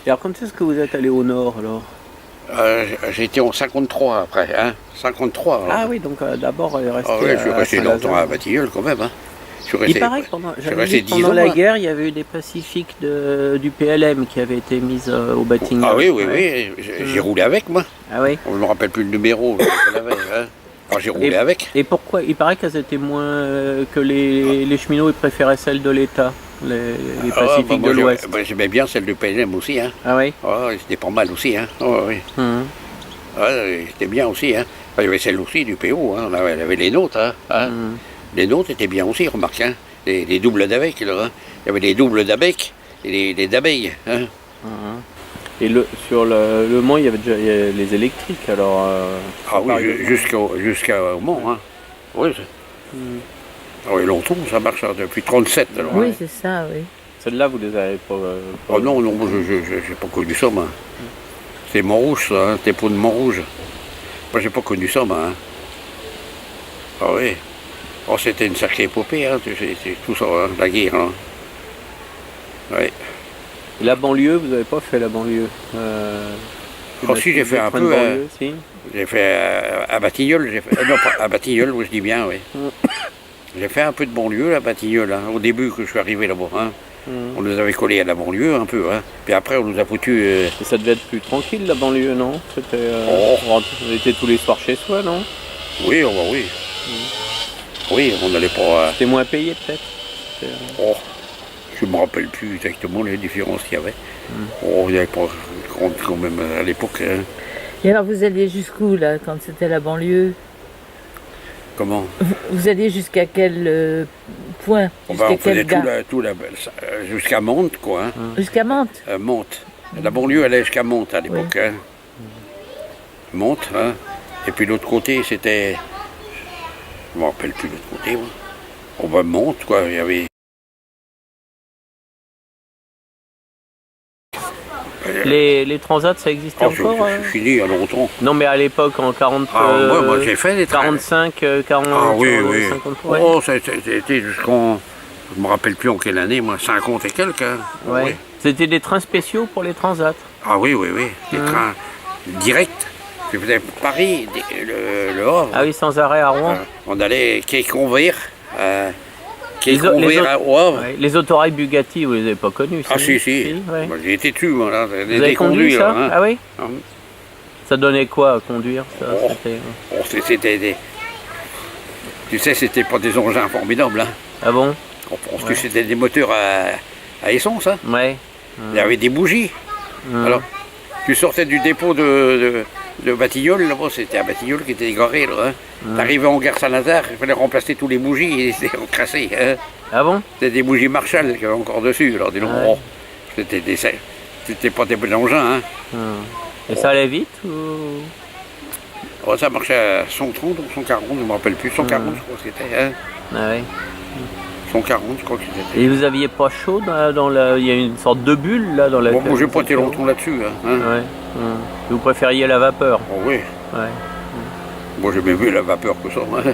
Et alors, quand est-ce que vous êtes allé au nord, alors? J'ai été en 53 après, hein. 53. Alors. Ah oui, donc d'abord, resté oui, je suis resté longtemps Saint-Lazare. à Batignolles quand même, hein. Il paraît que pendant la guerre, il y avait eu des pacifiques du PLM qui avaient été mises au Batignolles. Ah oui, oui. J'ai roulé avec, moi. Ah oui. Je ne me rappelle plus le numéro, je l'avais, hein. Alors j'ai roulé avec. Et pourquoi? Il paraît qu'elles étaient moins que les cheminots, ils préféraient celles de l'État, les pacifiques de l'Ouest. J'aimais bien celle du PLM aussi, hein. Ah oui. C'était pas mal aussi, hein. Oui. C'était bien aussi, hein. Il y avait celle aussi du PO, hein. On avait les nôtres, hein. Les nôtres étaient bien aussi, remarque, hein. Les doubles d'ABEC, là, hein. Il y avait les doubles d'ABEC et les d'abeilles, hein. Et sur le Mans, il y avait déjà les électriques, alors... ah oui, jusqu'au Mans, hein. Oui. Oui, longtemps, ça marche depuis 37, alors. Oui, c'est ça, oui. Celles-là, vous les avez pas... Oh non, moi, je n'ai pas connu ça, moi. C'est Montrouge, ça, hein. C'était pour de Montrouge. Moi, j'ai pas connu ça, moi, hein. Ah oui. Oh, c'était une sacrée épopée, hein, c'est tout ça, hein, la guerre. Hein. Oui. La banlieue, vous n'avez pas fait la banlieue Si, j'ai fait un peu. Si. J'ai fait à Batignolles, non, pas à Batignolles, je dis bien, oui. J'ai fait un peu de banlieue à Batignolles, hein, au début que je suis arrivé là-bas. Hein. On nous avait collés à la banlieue un peu, hein. Puis après on nous a foutu... Et ça devait être plus tranquille la banlieue, non? On était tous les soirs chez soi, non? Oui, oui. Oui, on n'allait pas... C'était moins payé peut-être? Je ne me rappelle plus exactement les différences qu'il y avait. Il n'y avait pas grande quand même à l'époque. Hein. Et alors vous alliez jusqu'où là, quand c'était la banlieue? Comment? Vous alliez jusqu'à quel point? On faisait jusqu'à Mantes, quoi. Hein. Jusqu'à Mantes? Mantes. La banlieue allait jusqu'à Mantes à l'époque. Oui. Hein. Mantes, hein. Et puis l'autre côté, c'était... Je ne me rappelle plus l'autre côté. Moi. On va Mantes, quoi. Il y avait... Les transats, ça existait encore? C'est fini il y a longtemps. Non, mais à l'époque, en 40... moi j'ai fait des 45, 40... Ah oui. 53. Oh, c'était jusqu'en... Je ne me rappelle plus en quelle année, moi, 50 et quelques. Hein. Ouais. Oui. C'était des trains spéciaux pour les transats? Ah oui. Des trains directs. Je faisais Paris, le Havre. Ah oui, sans arrêt à Rouen. On allait quai Convert. Les autorails Bugatti, vous les avez pas connus? Ah si. Ouais. Moi, j'ai été dessus, moi, là. Vous avez conduit ça? Hein. Ah oui. Ça donnait quoi à conduire ça? C'était des... Tu sais, c'était pas des engins formidables. Hein. Ah bon? On pense que c'était des moteurs à essence. Hein. Ouais. Il y avait des bougies. Alors, tu sortais du dépôt de Batignolles, là-bas, c'était à Batignolles qui était égaré, là. Hein. T'arrivais en gare Saint-Lazare, il fallait remplacer tous les bougies, ils étaient encrassés. Hein. Ah bon? C'était des bougies Marshall qu'il y avait encore dessus, alors dis donc, c'était pas des bons engins. Hein. Et ça allait vite ou... Ça marchait à 130 ou 140, je ne me rappelle plus, 140 je crois que c'était. Hein. Ah oui. 140 je crois que c'était. Et vous aviez pas chaud il y a une sorte de bulle là dans la... Moi j'ai pas été longtemps là-dessus. Hein. Ouais. Vous préfériez la vapeur? Oh oui. Ouais. Moi j'aimais mieux la vapeur que ça. Hein.